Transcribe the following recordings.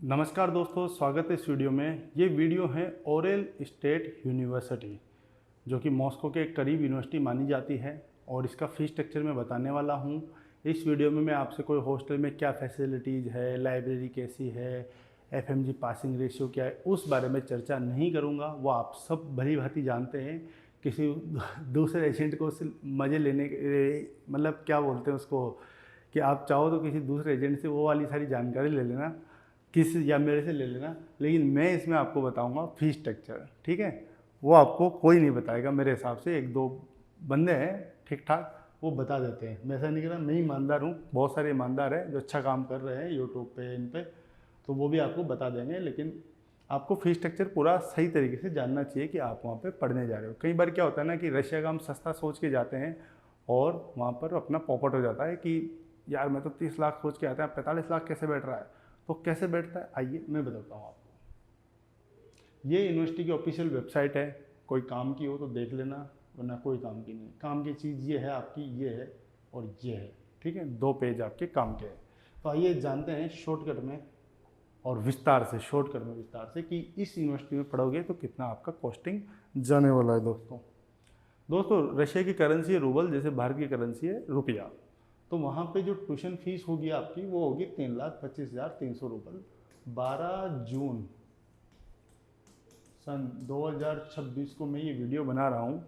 नमस्कार दोस्तों, स्वागत है इस वीडियो में। ये वीडियो है ओरेल स्टेट यूनिवर्सिटी, जो कि मॉस्को के करीब यूनिवर्सिटी मानी जाती है, और इसका फीस स्ट्रक्चर मैं बताने वाला हूँ। इस वीडियो में मैं आपसे कोई हॉस्टल में क्या फैसिलिटीज़ है, लाइब्रेरी कैसी है, एफएमजी पासिंग रेशियो क्या है, उस बारे में चर्चा नहीं करूँगा। वो आप सब भली भांति जानते हैं। किसी दूसरे एजेंट को मज़े लेने मतलब क्या बोलते हैं उसको, कि आप चाहो तो किसी दूसरे एजेंट से वो वाली सारी जानकारी ले लेना, या मेरे से ले लेना, लेकिन मैं इसमें आपको बताऊंगा फीस स्ट्रक्चर। ठीक है, वो आपको कोई नहीं बताएगा। मेरे हिसाब से एक दो बंदे हैं ठीक ठाक, वो बता देते हैं। मैं ऐसा नहीं कह रहा, मैं ईमानदार हूँ, बहुत सारे ईमानदार हैं जो अच्छा काम कर रहे हैं यूट्यूब पे, इन पे, तो वो भी आपको बता देंगे। लेकिन आपको फीस स्ट्रक्चर पूरा सही तरीके से जानना चाहिए कि आप वहाँ पे पढ़ने जा रहे हो। कई बार क्या होता है ना कि रशिया का हम सस्ता सोच के जाते हैं और वहाँ पर अपना पॉपट हो जाता है कि यार मैं तो 30 लाख सोच के आता है, 45 लाख कैसे बैठ रहा है। तो कैसे बैठता है, आइए मैं बताता हूँ आपको। ये यूनिवर्सिटी की ऑफिशियल वेबसाइट है। कोई काम की हो तो देख लेना, वरना कोई काम की नहीं। काम की चीज़ ये है आपकी, ये है और ये है। ठीक है, 2 पेज आपके काम के हैं। तो आइए जानते हैं शॉर्टकट में और विस्तार से, शॉर्टकट में विस्तार से, कि इस यूनिवर्सिटी में पढ़ोगे तो कितना आपका कॉस्टिंग जाने वाला है। दोस्तों रशिया की करेंसी है रूबल, जैसे भारत की करेंसी है रुपया। तो वहाँ पे जो ट्यूशन फीस होगी आपकी, वो होगी 3,25,300 रूपल। 12 जून सन 2026 को मैं ये वीडियो बना रहा हूँ।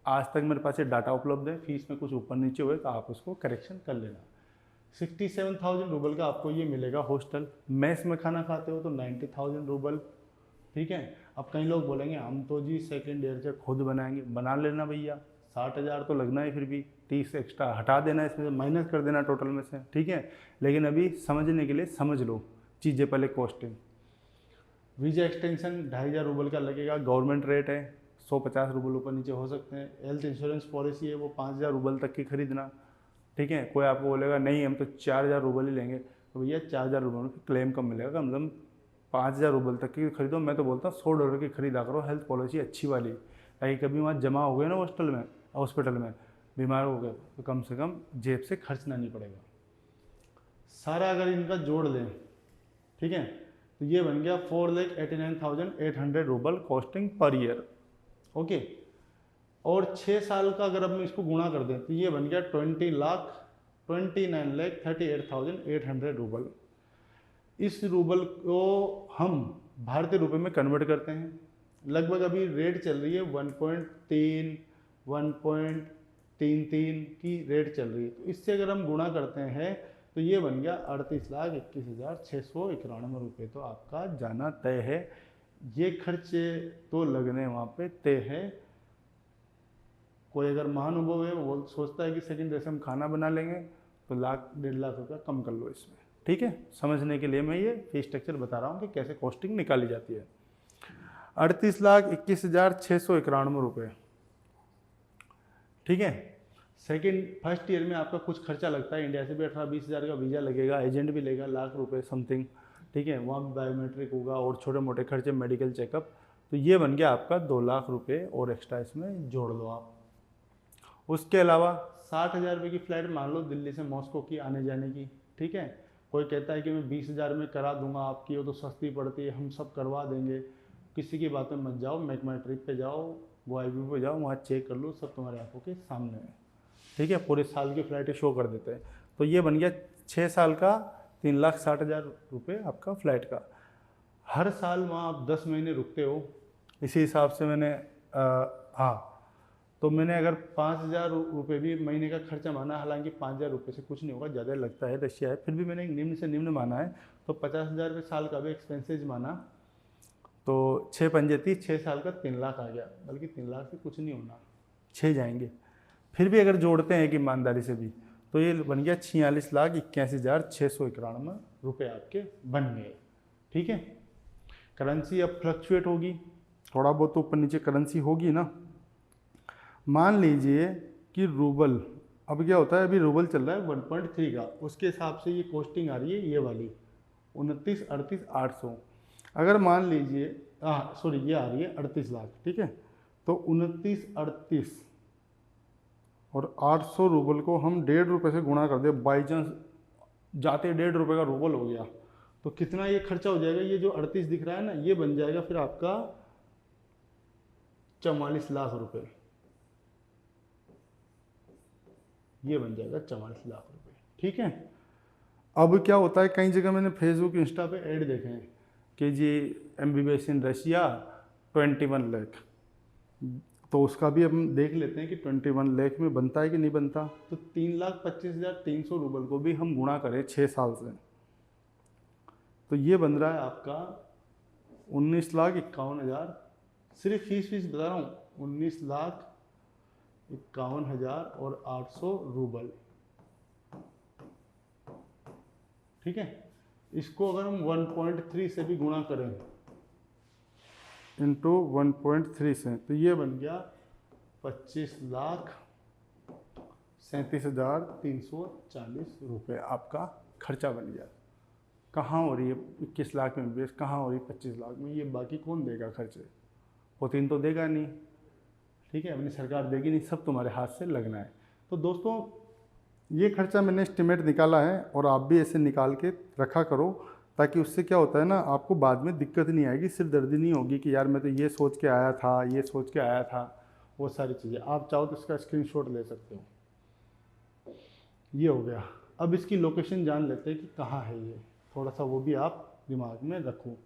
आज तक मेरे पास ये डाटा उपलब्ध है। फीस में कुछ ऊपर नीचे हुए तो आप उसको करेक्शन कर लेना। 67,000 रूबल का आपको ये मिलेगा हॉस्टल। मेस में खाना खाते हो तो 90,000 रूबल। ठीक है, अब कई लोग बोलेंगे हम तो जी सेकेंड ईयर से खुद बनाएंगे। बना लेना भैया, 60,000 तो लगना है। फिर भी 30 एक्स्ट्रा हटा देना, इसमें से माइनस कर देना टोटल में से। ठीक है, लेकिन अभी समझने के लिए समझ लो चीज़ें पहले। कॉस्टिंग, वीज़ा एक्सटेंशन 2,500 रूबल का लगेगा, गवर्नमेंट रेट है। 150 रूबल ऊपर नीचे हो सकते हैं। हेल्थ इंश्योरेंस पॉलिसी है, वो 5,000 रूबल तक की खरीदना। ठीक है, कोई आपको बोलेगा नहीं हम तो 4,000 रूबल ही लेंगे, तो भैया 4,000 रूबल में क्लेम कम मिलेगा। कम से कम 5,000 रूबल तक की खरीदो। मैं तो बोलता हूँ $100 की खरीदा करो हेल्थ पॉलिसी अच्छी वाली, ताकि कभी वहाँ जमा हो गए ना हॉस्पिटल में बीमार हो गए तो कम से कम जेब से खर्च ना नहीं पड़ेगा। सारा अगर इनका जोड़ दें, ठीक है, तो ये बन गया 4,89,800 rouble costing per year. Okay, और 6 साल का अगर अब मैं इसको गुणा कर दें तो ये बन गया 29,38,800 रूबल। इस रूबल को हम भारतीय रुपए में कन्वर्ट करते हैं। लगभग अभी रेट चल रही है 1.33 की रेट चल रही है। तो इससे अगर हम गुणा करते हैं तो ये बन गया 38,21,691 रुपये। तो आपका जाना तय है। ये खर्चे तो लगने वहाँ पे तय है। कोई अगर महानुभव है वो सोचता है कि सेकंड डे से हम खाना बना लेंगे, तो 1,00,000-1,50,000 रुपया कम कर लो इसमें। ठीक है, समझने के लिए मैं ये फीस स्ट्रक्चर बता रहा हूँ कि कैसे कॉस्टिंग निकाली जाती है। 38,21,691 रुपये। ठीक है, फर्स्ट ईयर में आपका कुछ खर्चा लगता है। इंडिया से भी 18-20 हज़ार का वीज़ा लगेगा, एजेंट भी लेगा ₹1,00,000 समथिंग। ठीक है, वहाँ भी बायोमेट्रिक होगा और छोटे मोटे खर्चे, मेडिकल चेकअप। तो ये बन गया आपका ₹2,00,000 और एक्स्ट्रा इसमें जोड़ लो आप। उसके अलावा 60,000 रुपये की फ़्लाइट मान लो दिल्ली से मॉस्को की आने जाने की। ठीक है, कोई कहता है कि मैं 20,000 में करा दूंगा आपकी, वो तो सस्ती पड़ती है, हम सब करवा देंगे। किसी की बात में मत जाओ, मेक माई ट्रिप पे जाओ, GoIBO पे जाओ, वहाँ चेक कर लो, सब तुम्हारे आंखों के सामने है। ठीक है, पूरे साल की फ़्लाइटें शो कर देते हैं। तो ये बन गया 6 साल का 3,60,000 रुपये आपका फ़्लाइट का। हर साल वहाँ आप 10 महीने रुकते हो। इसी हिसाब से मैंने हाँ, तो मैंने अगर 5,000 रुपये भी महीने का खर्चा माना, हालांकि 5,000 रुपये से कुछ नहीं होगा, ज़्यादा लगता है, रशिया है, फिर भी मैंने एक निम्न से निम्न माना है। तो 50,000 रुपये साल का भी एक्सपेंसेज माना, तो 6 पंजे 30, 6 साल का 3,00,000 आ गया। बल्कि 3,00,000 से कुछ नहीं होना, 6 जाएंगे। फिर भी अगर जोड़ते हैं कि ईमानदारी से भी, तो ये बन गया 46,81,691 रुपये आपके बन गए। ठीक है, करेंसी अब फ्लक्चुएट होगी, थोड़ा बहुत तो ऊपर नीचे करेंसी होगी ना। मान लीजिए कि रूबल, अब क्या होता है, अभी रूबल चल रहा है 1.3 का, उसके हिसाब से ये कॉस्टिंग आ रही है ये वाली 29,38,800। अगर मान लीजिए ये आ रही है 38 लाख। ठीक है, तो 29,38 और 800 रूबल को हम ₹1.5 से गुणा कर दे, बाई चांस जाते ₹1.5 का रूबल हो गया, तो कितना ये खर्चा हो जाएगा, ये जो 38 दिख रहा है ना, ये बन जाएगा फिर आपका 44 लाख रुपए, ये बन जाएगा 44 लाख रुपए। ठीक है। अब क्या होता है, कई जगह मैंने फेसबुक इंस्टा पे ऐड देखे हैं कि जी MBBS इन रशिया 21 लाख, तो उसका भी हम देख लेते हैं कि 21 लाख में बनता है कि नहीं बनता। तो 3,25,300 रूबल को भी हम गुणा करें 6 साल से, तो ये बन रहा है आपका 19,51,000, सिर्फ फीस बता रहा हूँ, 19,51,800 रूबल। ठीक है। इसको अगर हम 1.3 से भी गुणा करें इंटू 1.3 से, तो ये बन गया 25,37,340 रुपये आपका खर्चा बन गया। कहाँ हो रही है 21 लाख में बेस, कहाँ हो रही है 25 लाख में, ये बाकी कौन देगा खर्चे, पुतिन तो देगा नहीं। ठीक है, अपनी सरकार देगी नहीं, सब तुम्हारे हाथ से लगना है। तो दोस्तों ये खर्चा मैंने एस्टिमेट निकाला है और आप भी ऐसे निकाल के रखा करो, ताकि उससे क्या होता है ना, आपको बाद में दिक्कत नहीं आएगी, सिर्फ दर्दी नहीं होगी कि यार मैं तो ये सोच के आया था, ये सोच के आया था, वो सारी चीज़ें। आप चाहो तो इसका स्क्रीनशॉट ले सकते हो। ये हो गया। अब इसकी लोकेशन जान लेते हैं कि कहाँ है ये, थोड़ा सा वो भी आप दिमाग में रखो।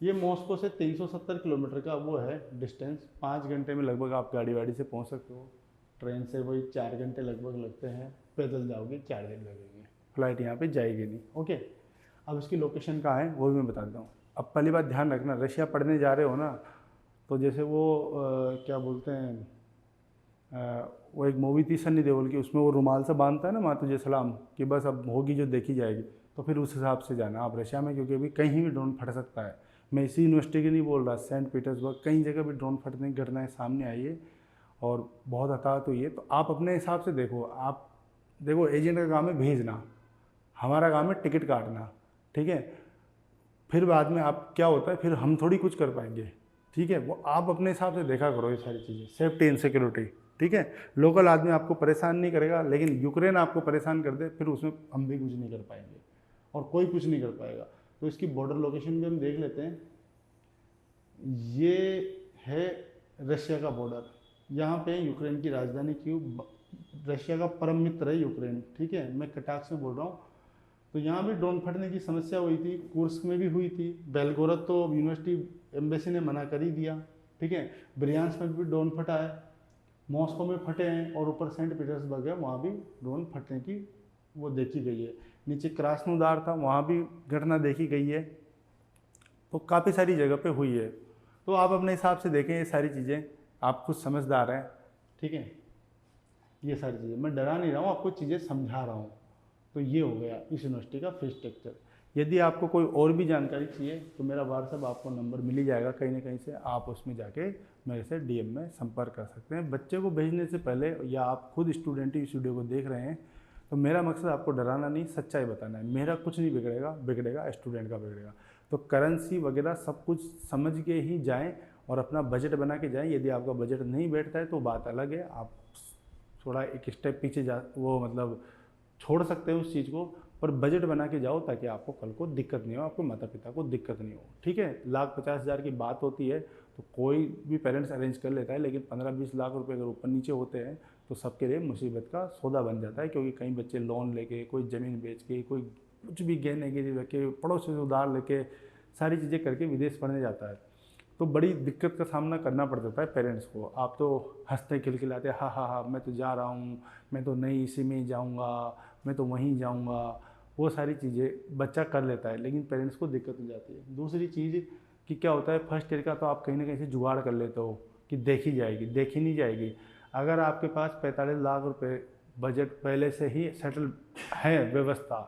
ये मॉस्को से 370 किलोमीटर का वो है डिस्टेंस, 5 घंटे में लगभग आप गाड़ी वाड़ी से पहुँच सकते हो। ट्रेन से वही 4 घंटे लगभग लगते हैं, पैदल जाओगे 4 दिन लगेंगे, फ्लाइट यहाँ पे जाएगी नहीं। ओके, अब इसकी लोकेशन कहाँ है वो भी मैं बताता हूँ। अब पहली बात ध्यान रखना, रशिया पढ़ने जा रहे हो ना, तो जैसे वो क्या बोलते हैं, वो एक मूवी थी सन्नी देओल की, उसमें वो रुमाल से बांधता है ना माँ तुझे सलाम, कि बस अब होगी जो देखी जाएगी, तो फिर उस हिसाब से जाना आप रशिया में, क्योंकि अभी कहीं भी ड्रोन फट सकता है। मैं इसी यूनिवर्सिटी की नहीं बोल रहा, सेंट पीटर्सबर्ग, कई जगह भी ड्रोन फटने की घटनाएँ सामने आई है और बहुत हताहत हुई है। तो आप अपने हिसाब से देखो, आप देखो एजेंट का काम है भेजना, हमारा काम है टिकट काटना। ठीक है, फिर बाद में आप क्या होता है, फिर हम थोड़ी कुछ कर पाएंगे। ठीक है, वो आप अपने हिसाब से देखा करो ये सारी चीज़ें, सेफ्टी एंड सिक्योरिटी। ठीक है, लोकल आदमी आपको परेशान नहीं करेगा, लेकिन यूक्रेन आपको परेशान कर दे, फिर उसमें हम भी कुछ नहीं कर पाएंगे और कोई कुछ नहीं कर पाएगा। तो इसकी बॉर्डर लोकेशन भी हम देख लेते हैं। ये है रशिया का बॉर्डर, यहाँ पे यूक्रेन की राजधानी कीव, रशिया का परम मित्र है यूक्रेन। ठीक है, मैं कटाक्ष में बोल रहा हूँ। तो यहाँ भी ड्रोन फटने की समस्या हुई थी, कुर्स्क में भी हुई थी, बेलगोरद तो यूनिवर्सिटी एम्बेसी ने मना कर ही दिया। ठीक है, ब्रियांस्क में भी ड्रोन फटा है, मॉस्को में फटे हैं, और ऊपर सेंट पीटर्सबर्ग है, वहाँ भी ड्रोन फटने की वो देखी गई है। नीचे क्रास्नोदार था, वहाँ भी घटना देखी गई है। तो काफ़ी सारी जगह पे हुई है। तो आप अपने हिसाब से देखें ये सारी चीज़ें, आप खुद समझदार हैं। ठीक है, ये सारी चीज़ें मैं डरा नहीं रहा हूँ, आपको चीज़ें समझा रहा हूँ। तो ये हो गया इस यूनिवर्सिटी का फीस स्ट्रक्चर। यदि आपको कोई और भी जानकारी चाहिए तो मेरा व्हाट्सएप आपको नंबर मिल ही जाएगा कहीं ना कहीं से, आप उसमें जाके मेरे से DM में संपर्क कर सकते हैं। बच्चे को भेजने से पहले, या आप खुद स्टूडेंट इस वीडियो को देख रहे हैं, तो मेरा मकसद आपको डराना नहीं, सच्चाई बताना है। मेरा कुछ नहीं बिगड़ेगा स्टूडेंट का बिगड़ेगा। तो करेंसी वगैरह सब कुछ समझ के ही जाएँ और अपना बजट बना के जाएँ। यदि आपका बजट नहीं बैठता है तो बात अलग है, आप थोड़ा एक स्टेप पीछे वो मतलब छोड़ सकते हो उस चीज़ को, पर बजट बना के जाओ ताकि आपको कल को दिक्कत नहीं हो, आपको माता पिता को दिक्कत नहीं हो। ठीक है, 1,50,000 की बात होती है तो कोई भी पेरेंट्स अरेंज कर लेता है, लेकिन 15-20 लाख रुपए अगर ऊपर नीचे होते हैं तो सबके लिए मुसीबत का सौदा बन जाता है। क्योंकि कई बच्चे लोन लेके, कोई ज़मीन बेच के, कोई कुछ भी गहने गिरवी रख के, पड़ोसी से उधार लेके, सारी चीज़ें करके विदेश पढ़ने जाता है। तो बड़ी दिक्कत का सामना करना पड़ जाता है पेरेंट्स को। आप तो हंसते खिलखिलाते, हाँ हाँ हाँ मैं तो जा रहा हूँ, मैं तो नहीं इसी में ही जाऊँगा, मैं तो वहीं जाऊँगा, वो सारी चीज़ें बच्चा कर लेता है, लेकिन पेरेंट्स को दिक्कत हो जाती है। दूसरी चीज़ कि क्या होता है, फर्स्ट ईयर का तो आप कहीं ना कहीं से जुगाड़ कर लेते हो कि देखी जाएगी, देखी नहीं जाएगी। अगर आपके पास 45 लाख रुपए बजट पहले से ही सेटल है, व्यवस्था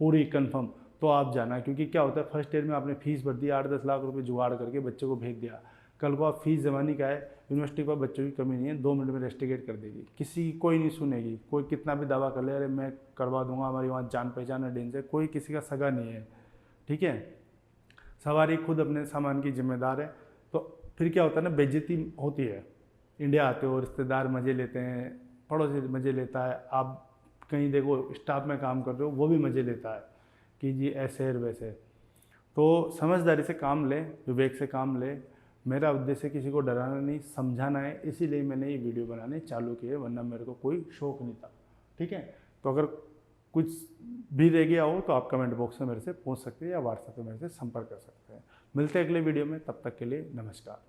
पूरी कन्फर्म, तो आप जाना। क्योंकि क्या होता है, फर्स्ट ईयर में आपने फीस भर दी, 8-10 लाख रुपए जुगाड़ करके बच्चे को भेज दिया, कल को आप फीस जमाने का है, यूनिवर्सिटी पर बच्चों की कमी नहीं है, 2 मिनट में रेस्टिकेट कर देगी, किसी कोई नहीं सुनेगी। कोई कितना भी दावा कर ले, अरे मैं करवा दूंगा, हमारी वहाँ जान पहचान है डेन से, कोई किसी का सगा नहीं है। ठीक है, सवारी खुद अपने सामान की जिम्मेदार है। तो फिर क्या होता है ना, बेइज्जती होती है। इंडिया आते हो, रिश्तेदार मज़े लेते हैं, पड़ोसी मज़े लेता है, आप कहीं देखो स्टाफ में काम कर रहे हो वो भी मज़े लेता है कि जी ऐसे है वैसे। तो समझदारी से काम ले, विवेक से काम ले। मेरा उद्देश्य किसी को डराना नहीं, समझाना है, इसीलिए मैंने ये वीडियो बनाने चालू किए, वरना मेरे को कोई शौक नहीं था। ठीक है, तो अगर कुछ भी रह गया हो तो आप कमेंट बॉक्स में मेरे से पूछ सकते हैं या व्हाट्सएप पे मेरे से संपर्क कर सकते हैं। मिलते हैं अगले वीडियो में, तब तक के लिए नमस्कार।